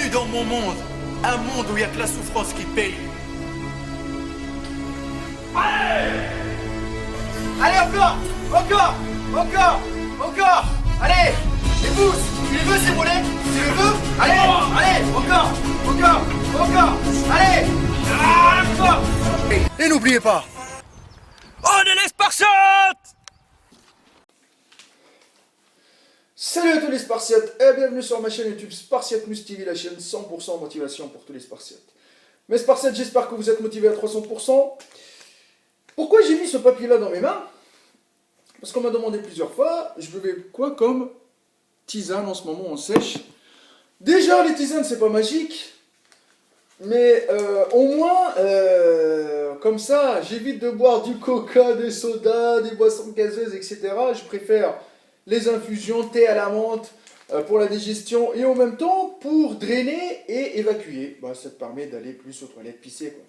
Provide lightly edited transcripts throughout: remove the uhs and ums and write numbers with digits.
Bienvenue dans mon monde. Un monde où il n'y a que la souffrance qui paye. Allez, encore, encore, encore, encore. Allez, les pouces, tu les veux ces mollets? Tu les veux? Allez, allez, encore, encore, encore. Allez, encore. Et n'oubliez pas, On est les Spartiates! Salut à tous les Spartiates et bienvenue sur ma chaîne YouTube Spartiatemus TV, la chaîne 100% motivation pour tous les Spartiates. Mes Spartiates, j'espère que vous êtes motivés à 300%. Pourquoi j'ai mis ce papier-là dans mes mains? Parce qu'on m'a demandé plusieurs fois, je buvais quoi comme tisane en ce moment on sèche. Déjà, les tisanes, c'est pas magique, mais au moins, comme ça, j'évite de boire du coca, des sodas, des boissons gazeuses, etc. Je préfère les infusions, thé à la menthe pour la digestion et en même temps pour drainer et évacuer. Bah, ça te permet d'aller plus aux toilettes pisser, quoi.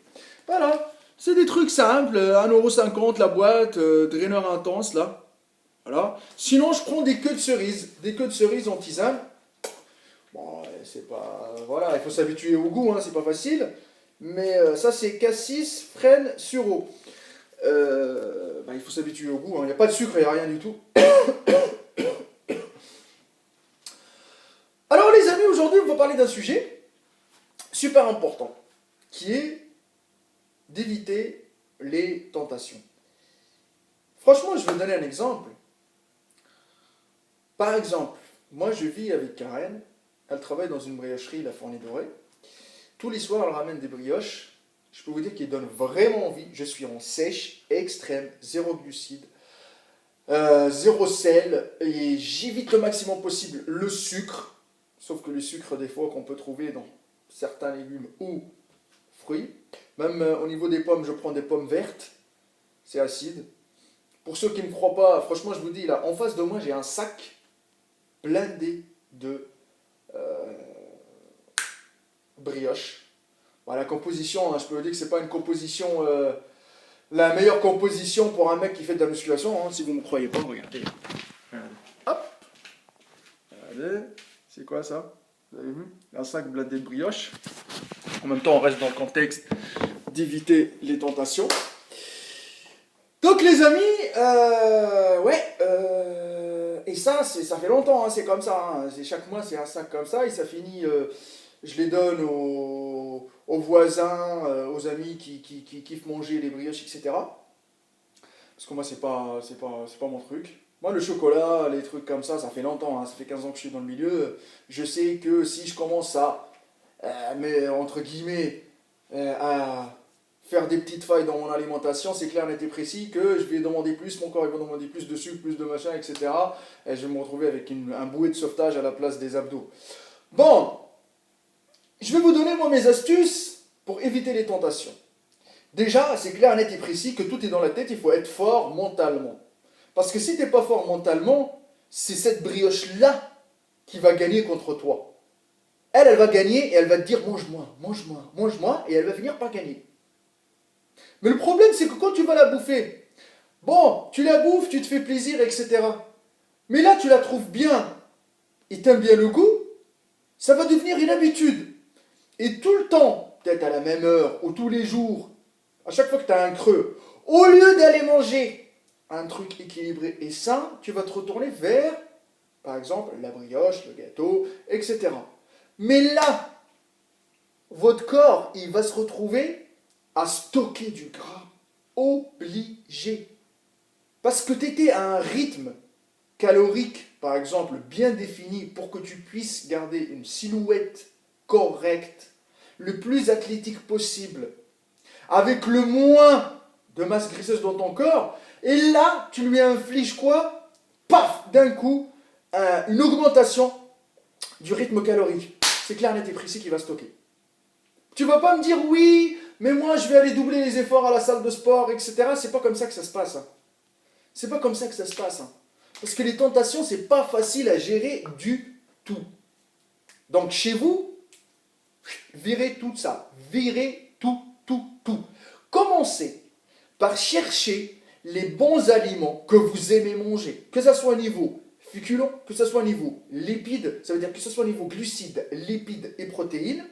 Voilà, c'est des trucs simples, 1,50€ la boîte, draineur intense là. Voilà. Sinon, je prends des queues de cerises en tisane. Bon, c'est pas. Voilà, il faut s'habituer au goût, hein, c'est pas facile. Mais ça, c'est cassis, frêne, sureau. Bah, il faut s'habituer au goût, il n'y a pas de sucre, il n'y a rien du tout. Alors les amis, aujourd'hui on va parler d'un sujet super important, qui est d'éviter les tentations. Franchement, je vais vous donner un exemple. Par exemple, moi je vis avec Karen, elle travaille dans une briocherie, la Fournée Dorée. Tous les soirs elle ramène des brioches, je peux vous dire qu'elles donnent vraiment envie. Je suis en sèche extrême, zéro glucides. Zéro sel, et j'évite le maximum possible le sucre, sauf que le sucre des fois qu'on peut trouver dans certains légumes ou fruits. Même au niveau des pommes, je prends des pommes vertes, c'est acide. Pour ceux qui ne me croient pas, franchement je vous dis, là en face de moi j'ai un sac blindé de brioches. Bon, la composition, hein, je peux vous dire que c'est pas une composition... la meilleure composition pour un mec qui fait de la musculation, hein, si vous ne me croyez pas, regardez. Hop. Regardez. C'est quoi ça? Vous avez vu? Un sac blindé de brioche. En même temps, on reste dans le contexte d'éviter les tentations. Donc les amis, et ça fait longtemps, hein, c'est comme ça. Hein, chaque mois, c'est un sac comme ça, et ça finit... je les donne aux voisins, aux amis qui kiffent manger les brioches, etc. Parce que moi, c'est pas mon truc. Moi, le chocolat, les trucs comme ça fait longtemps, hein, ça fait 15 ans que je suis dans le milieu. Je sais que si je commence à, mais entre guillemets, à faire des petites failles dans mon alimentation, c'est clair, net et précis que je vais demander plus, mon corps il va demander plus de sucre, plus de machin, etc. Et je vais me retrouver avec un bouée de sauvetage à la place des abdos. Bon, je vais vous donner moi mes astuces pour éviter les tentations. Déjà, c'est clair, net et précis que tout est dans la tête, il faut être fort mentalement. Parce que si tu n'es pas fort mentalement, c'est cette brioche-là qui va gagner contre toi. Elle va gagner et elle va te dire mange-moi, mange-moi, mange-moi, et elle va finir par gagner. Mais le problème, c'est que quand tu vas la bouffer, bon, tu la bouffes, tu te fais plaisir, etc. Mais là, tu la trouves bien, et tu aimes bien le goût, ça va devenir une habitude. Et tout le temps, peut-être à la même heure, ou tous les jours, à chaque fois que tu as un creux, au lieu d'aller manger un truc équilibré et sain, tu vas te retourner vers, par exemple, la brioche, le gâteau, etc. Mais là, votre corps, il va se retrouver à stocker du gras. Obligé. Parce que tu étais à un rythme calorique, par exemple, bien défini pour que tu puisses garder une silhouette correcte, le plus athlétique possible, avec le moins de masse graisseuse dans ton corps, et là, tu lui infliges quoi? Paf! D'un coup, une augmentation du rythme calorique. C'est clair, net et précis qu'il va stocker. Tu vas pas me dire, oui, mais moi, je vais aller doubler les efforts à la salle de sport, etc. C'est pas comme ça que ça se passe. Hein. C'est pas comme ça que ça se passe. Hein. Parce que les tentations, c'est pas facile à gérer du tout. Donc, chez vous, virez tout ça. Virez tout. Commencez par chercher les bons aliments que vous aimez manger. Que ça soit au niveau féculents, que ce soit au niveau lipides, ça veut dire que ce soit au niveau glucides, lipides et protéines,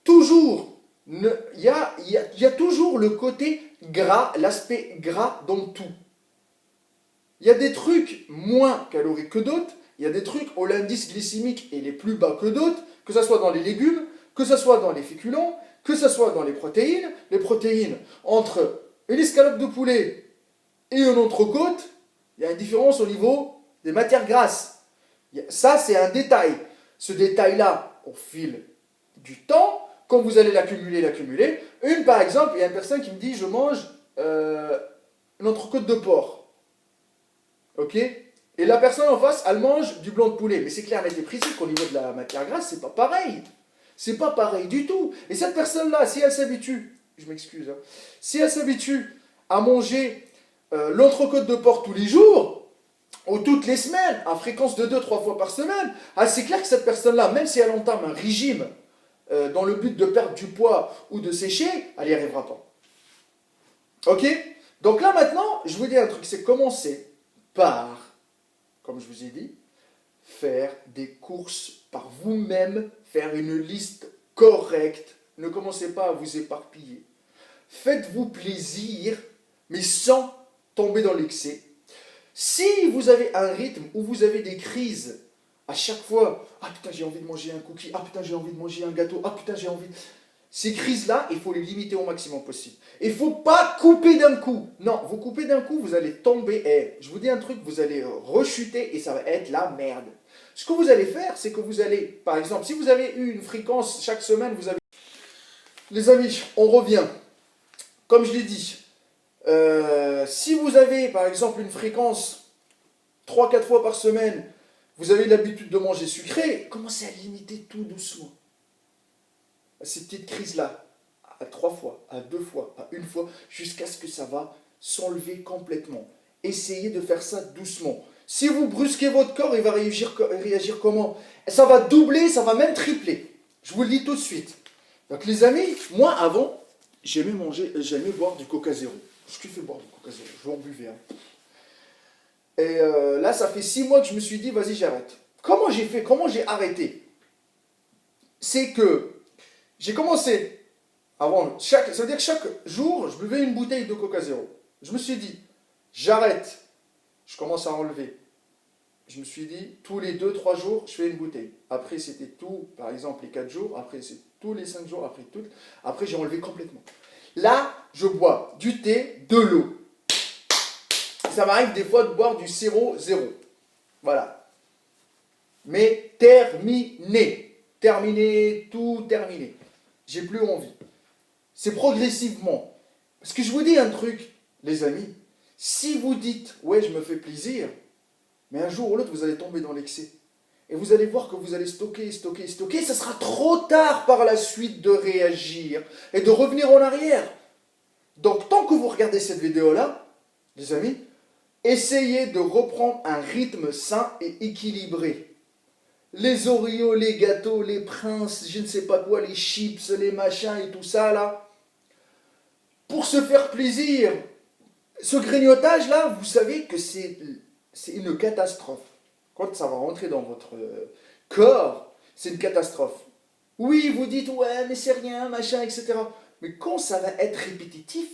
toujours, il y a toujours le côté gras, l'aspect gras dans tout. Il y a des trucs moins caloriques que d'autres, il y a des trucs où l'indice glycémique est les plus bas que d'autres, que ce soit dans les légumes, que ce soit dans les féculents, que ce soit dans les protéines. Les protéines, entre une escalope de poulet et une entrecôte, il y a une différence au niveau des matières grasses. Ça, c'est un détail. Ce détail-là, au fil du temps, quand vous allez l'accumuler. Par exemple, il y a une personne qui me dit, je mange une entrecôte de porc. Ok? Et la personne en face, elle mange du blanc de poulet. Mais c'est clair, net et précis qu'au niveau de la matière grasse, c'est pas pareil. C'est pas pareil du tout. Et cette personne-là, si elle s'habitue, je m'excuse, hein, si elle s'habitue à manger l'entrecôte de porc tous les jours, ou toutes les semaines, à fréquence de 2-3 fois par semaine, c'est clair que cette personne-là, même si elle entame un régime dans le but de perdre du poids ou de sécher, elle n'y arrivera pas. Ok? Donc là maintenant, je vous dis un truc, c'est commencer par, comme je vous ai dit, faire des courses par vous-même, faire une liste correcte. Ne commencez pas à vous éparpiller. Faites-vous plaisir, mais sans tomber dans l'excès. Si vous avez un rythme où vous avez des crises à chaque fois, ah putain j'ai envie de manger un cookie, ah putain j'ai envie de manger un gâteau, ah putain j'ai envie... Ces crises-là, il faut les limiter au maximum possible. Il ne faut pas couper d'un coup. Non, vous coupez d'un coup, vous allez tomber. Et je vous dis un truc, vous allez rechuter et ça va être la merde. Ce que vous allez faire, c'est que vous allez, par exemple, si vous avez eu une fréquence chaque semaine, vous avez... Les amis, on revient. Comme je l'ai dit, si vous avez, par exemple, une fréquence 3-4 fois par semaine, vous avez l'habitude de manger sucré, commencez à limiter tout doucement. Ces petites crises-là, à 3 fois, à 2 fois, à 1 fois, jusqu'à ce que ça va s'enlever complètement. Essayez de faire ça doucement. Si vous brusquez votre corps, il va réagir comment? Ça va doubler, ça va même tripler. Je vous le dis tout de suite. Donc les amis, moi avant, j'aimais boire du Coca Zéro. Je kiffais boire du Coca Zéro, je en buvais. Hein. Et là, ça fait 6 mois que je me suis dit, vas-y, j'arrête. Comment j'ai fait? Comment j'ai arrêté? C'est que j'ai commencé, ça veut dire que chaque jour, je buvais une bouteille de Coca Zéro. Je me suis dit, j'arrête. Je commence à enlever. Je me suis dit, tous les 2-3 jours, je fais une bouteille. Après, c'était tout, par exemple, les 4 jours. Après, c'est tous les 5 jours. Après, j'ai enlevé complètement. Là, je bois du thé, de l'eau. Ça m'arrive des fois de boire du 0-0. Voilà. Mais terminé. Terminé, tout terminé. J'ai plus envie. C'est progressivement. Parce que je vous dis un truc, les amis. Si vous dites, ouais, je me fais plaisir, mais un jour ou l'autre, vous allez tomber dans l'excès. Et vous allez voir que vous allez stocker. Ça sera trop tard par la suite de réagir et de revenir en arrière. Donc, tant que vous regardez cette vidéo-là, les amis, essayez de reprendre un rythme sain et équilibré. Les Oreos, les gâteaux, les princes, je ne sais pas quoi, les chips, les machins et tout ça, là, pour se faire plaisir. Ce grignotage-là, vous savez que c'est une catastrophe. Quand ça va rentrer dans votre corps, c'est une catastrophe. Oui, vous dites, ouais, mais c'est rien, machin, etc. Mais quand ça va être répétitif,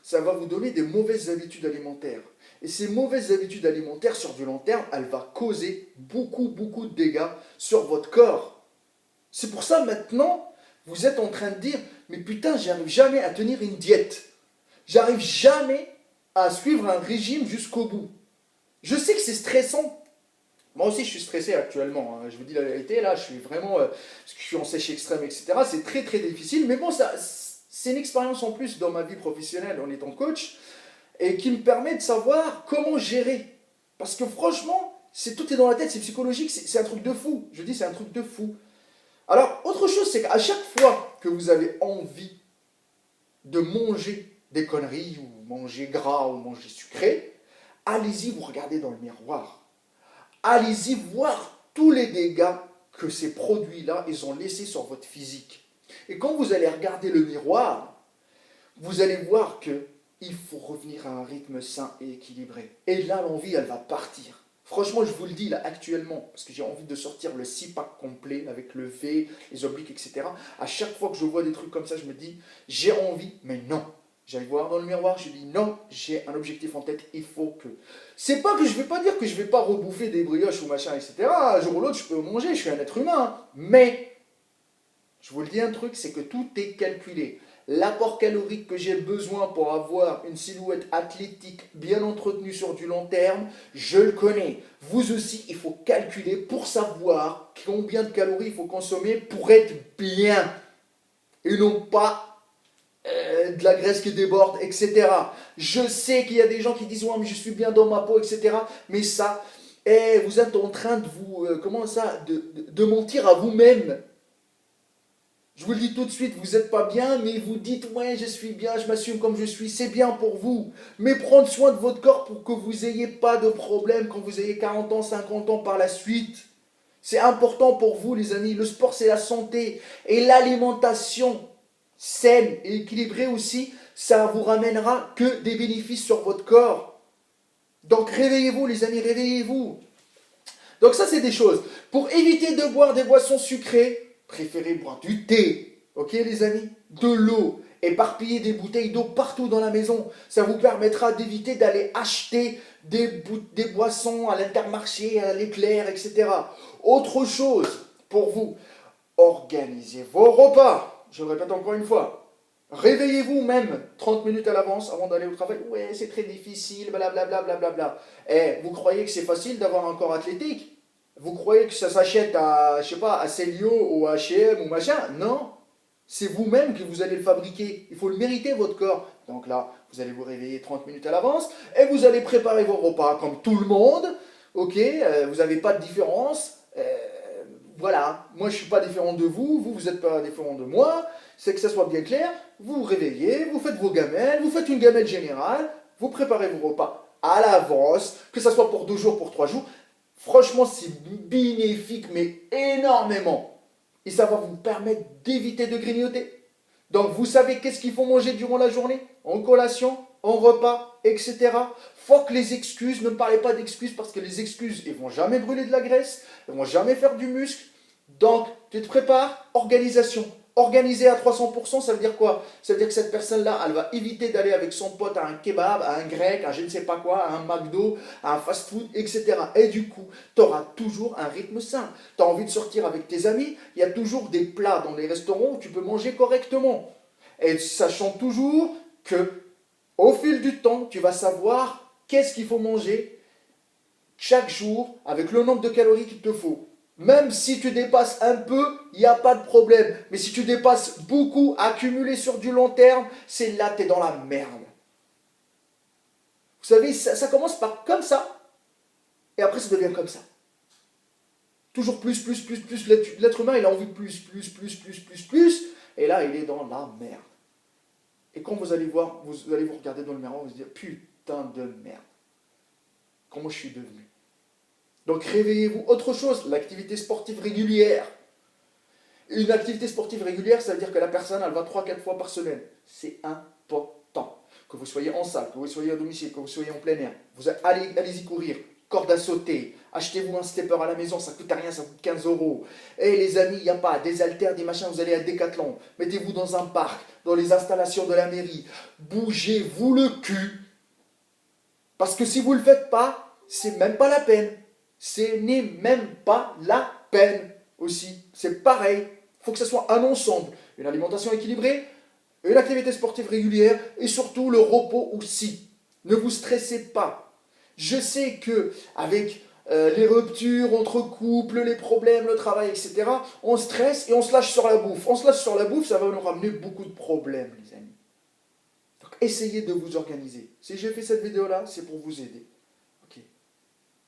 ça va vous donner des mauvaises habitudes alimentaires. Et ces mauvaises habitudes alimentaires, sur du long terme, elles vont causer beaucoup de dégâts sur votre corps. C'est pour ça, maintenant, vous êtes en train de dire, mais putain, j'arrive jamais à tenir une diète. J'arrive jamais à suivre un régime jusqu'au bout. Je sais que c'est stressant. Moi aussi, je suis stressé actuellement. Hein. Je vous dis la vérité, là, je suis vraiment... parce que je suis en sèche extrême, etc. C'est très difficile. Mais bon, c'est une expérience en plus dans ma vie professionnelle en étant coach et qui me permet de savoir comment gérer. Parce que franchement, tout est dans la tête, c'est psychologique, c'est un truc de fou. Je dis, c'est un truc de fou. Alors, autre chose, c'est qu'à chaque fois que vous avez envie de manger des conneries, ou manger gras, ou manger sucré, allez-y, vous regardez dans le miroir. Allez-y voir tous les dégâts que ces produits-là, ils ont laissés sur votre physique. Et quand vous allez regarder le miroir, vous allez voir qu'il faut revenir à un rythme sain et équilibré. Et là, l'envie, elle va partir. Franchement, je vous le dis là actuellement, parce que j'ai envie de sortir le 6-pack complet avec le V, les obliques, etc. À chaque fois que je vois des trucs comme ça, je me dis, j'ai envie, mais non. J'allais voir dans le miroir, je dis non, j'ai un objectif en tête, il faut que... C'est pas que je vais pas dire que je vais pas rebouffer des brioches ou machin, etc. Un jour ou l'autre, je peux manger, je suis un être humain. Mais, je vous le dis un truc, c'est que tout est calculé. L'apport calorique que j'ai besoin pour avoir une silhouette athlétique bien entretenue sur du long terme, je le connais. Vous aussi, il faut calculer pour savoir combien de calories il faut consommer pour être bien. Et non pas de la graisse qui déborde, etc. Je sais qu'il y a des gens qui disent « Ouais, mais je suis bien dans ma peau, etc. » Mais ça, vous êtes en train de vous... de mentir à vous-même. Je vous le dis tout de suite, vous n'êtes pas bien, mais vous dites « Ouais, je suis bien, je m'assume comme je suis, c'est bien pour vous. » Mais prendre soin de votre corps pour que vous n'ayez pas de problème quand vous ayez 40 ans, 50 ans par la suite. C'est important pour vous, les amis. Le sport, c'est la santé. Et l'alimentation saine et équilibrée aussi, ça vous ramènera que des bénéfices sur votre corps. Donc réveillez-vous, les amis, réveillez-vous. Donc ça, c'est des choses. Pour éviter de boire des boissons sucrées, préférez boire du thé, ok les amis, de l'eau, éparpiller des bouteilles d'eau partout dans la maison. Ça vous permettra d'éviter d'aller acheter des boissons à l'Intermarché, à l'Éclair, etc. Autre chose pour vous, organisez vos repas. Je le répète encore une fois. Réveillez-vous même 30 minutes à l'avance avant d'aller au travail. Ouais, c'est très difficile, blablabla, blablabla. Vous croyez que c'est facile d'avoir un corps athlétique? Vous croyez que ça s'achète à, je sais pas, à Célio ou à H&M ou machin? Non. C'est vous-même que vous allez le fabriquer. Il faut le mériter, votre corps. Donc là, vous allez vous réveiller 30 minutes à l'avance et vous allez préparer vos repas comme tout le monde. Ok, vous n'avez pas de différence. Voilà, moi je ne suis pas différent de vous, vous n'êtes pas différent de moi. C'est que ça soit bien clair. Vous vous réveillez, vous faites vos gamelles, vous faites une gamelle générale, vous préparez vos repas à l'avance, que ça soit pour 2 jours, pour 3 jours. Franchement, c'est bénéfique, mais énormément. Et ça va vous permettre d'éviter de grignoter. Donc, vous savez qu'est-ce qu'il faut manger durant la journée? En collation, en repas, etc. Faut que les excuses, ne me parlez pas d'excuses, parce que les excuses, ils ne vont jamais brûler de la graisse, ils ne vont jamais faire du muscle. Donc, tu te prépares, organisation. Organisé à 300%, ça veut dire quoi? Ça veut dire que cette personne-là, elle va éviter d'aller avec son pote à un kebab, à un grec, à je ne sais pas quoi, à un McDo, à un fast-food, etc. Et du coup, tu auras toujours un rythme sain. Tu as envie de sortir avec tes amis, il y a toujours des plats dans les restaurants où tu peux manger correctement. Et sachant toujours que, au fil du temps, tu vas savoir qu'est-ce qu'il faut manger chaque jour avec le nombre de calories qu'il te faut. Même si tu dépasses un peu, il n'y a pas de problème. Mais si tu dépasses beaucoup, accumulé sur du long terme, c'est là que tu es dans la merde. Vous savez, ça commence par comme ça, et après ça devient comme ça. Toujours plus. L'être humain, il a envie de plus. Et là, il est dans la merde. Et quand vous allez voir, vous allez vous regarder dans le miroir, vous allez dire, putain de merde. Comment je suis devenu? Donc réveillez-vous. Autre chose, l'activité sportive régulière. Une activité sportive régulière, ça veut dire que la personne, elle va 3-4 fois par semaine. C'est important. Que vous soyez en salle, que vous soyez à domicile, que vous soyez en plein air. Allez-y courir, corde à sauter. Achetez-vous un stepper à la maison, ça ne coûte rien, ça coûte 15 €. Et les amis, il n'y a pas des haltères, des machins, vous allez à Decathlon. Mettez-vous dans un parc, dans les installations de la mairie. Bougez-vous le cul. Parce que si vous ne le faites pas, c'est même pas la peine. Ce n'est même pas la peine aussi. C'est pareil. Il faut que ce soit un ensemble. Une alimentation équilibrée, une activité sportive régulière et surtout le repos aussi. Ne vous stressez pas. Je sais que avec les ruptures entre couples, les problèmes, le travail, etc., on stresse et on se lâche sur la bouffe. On se lâche sur la bouffe, ça va nous ramener beaucoup de problèmes, les amis. Donc essayez de vous organiser. Si j'ai fait cette vidéo-là, c'est pour vous aider.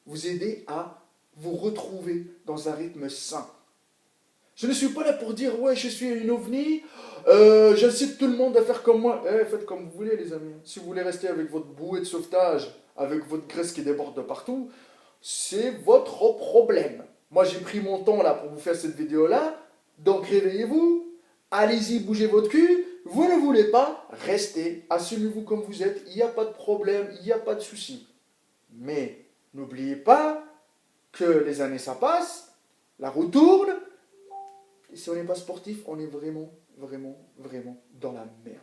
Vous aider à vous retrouver dans un rythme sain. Je ne suis pas là pour dire, ouais, je suis une ovni, j'incite tout le monde à faire comme moi. Faites comme vous voulez, les amis. Si vous voulez rester avec votre bouée de sauvetage, avec votre graisse qui déborde de partout, c'est votre problème. Moi, j'ai pris mon temps là pour vous faire cette vidéo-là, donc réveillez-vous, allez-y, bougez votre cul. Vous ne voulez pas, restez, assumez-vous comme vous êtes, il n'y a pas de problème, il n'y a pas de souci. Mais n'oubliez pas que les années ça passe, la roue tourne, et si on n'est pas sportif, on est vraiment, vraiment, vraiment dans la merde.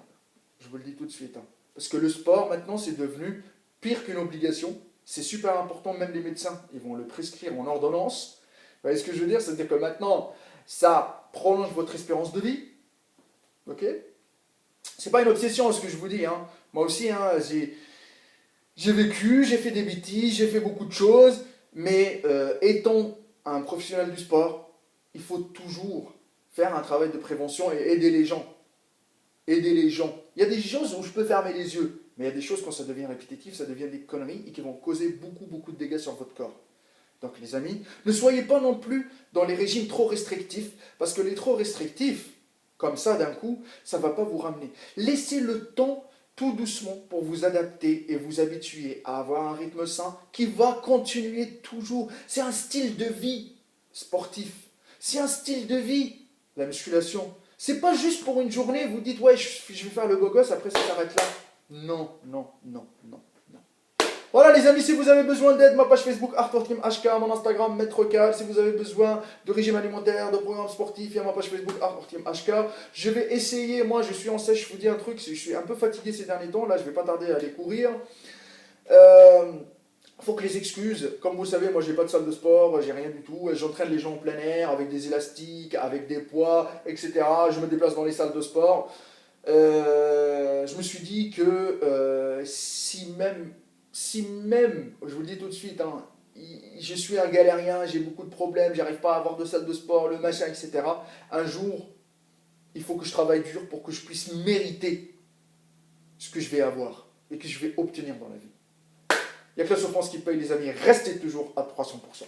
Je vous le dis tout de suite. Hein. Parce que le sport, maintenant, c'est devenu pire qu'une obligation. C'est super important, même les médecins, ils vont le prescrire en ordonnance. Vous voyez ce que je veux dire? C'est-à-dire que maintenant, ça prolonge votre espérance de vie. Ok? C'est pas une obsession ce que je vous dis. Hein. Moi aussi, hein, j'ai vécu, j'ai fait des bêtises, j'ai fait beaucoup de choses, mais étant un professionnel du sport, il faut toujours faire un travail de prévention et aider les gens. Aider les gens. Il y a des choses où je peux fermer les yeux, mais il y a des choses quand ça devient répétitif, ça devient des conneries et qui vont causer beaucoup, beaucoup de dégâts sur votre corps. Donc les amis, ne soyez pas non plus dans les régimes trop restrictifs, parce que les trop restrictifs, comme ça d'un coup, ça ne va pas vous ramener. Laissez le temps tout doucement pour vous adapter et vous habituer à avoir un rythme sain qui va continuer toujours. C'est un style de vie sportif. C'est un style de vie, la musculation. C'est pas juste pour une journée, vous dites, ouais, je vais faire le beau gosse, après ça s'arrête là. Non, non, non, non, non. Voilà les amis, si vous avez besoin d'aide, ma page Facebook ArtForTeamHK, mon Instagram Maître Cal. Si vous avez besoin de régime alimentaire, de programme sportif, il y a ma page Facebook ArtForTeamHK. Je vais essayer, moi je suis en sèche, je vous dis un truc, je suis un peu fatigué ces derniers temps, là je vais pas tarder à aller courir. Faut que les excuses, comme vous le savez, moi j'ai pas de salle de sport, j'ai rien du tout, j'entraîne les gens en plein air avec des élastiques, avec des poids, etc. Je me déplace dans les salles de sport. Je me suis dit que si même, je vous le dis tout de suite, hein, je suis un galérien, j'ai beaucoup de problèmes, j'arrive pas à avoir de salle de sport, le machin, etc. Un jour, il faut que je travaille dur pour que je puisse mériter ce que je vais avoir et que je vais obtenir dans la vie. Il n'y a que la souffrance qui paye, les amis. Restez toujours à 300%.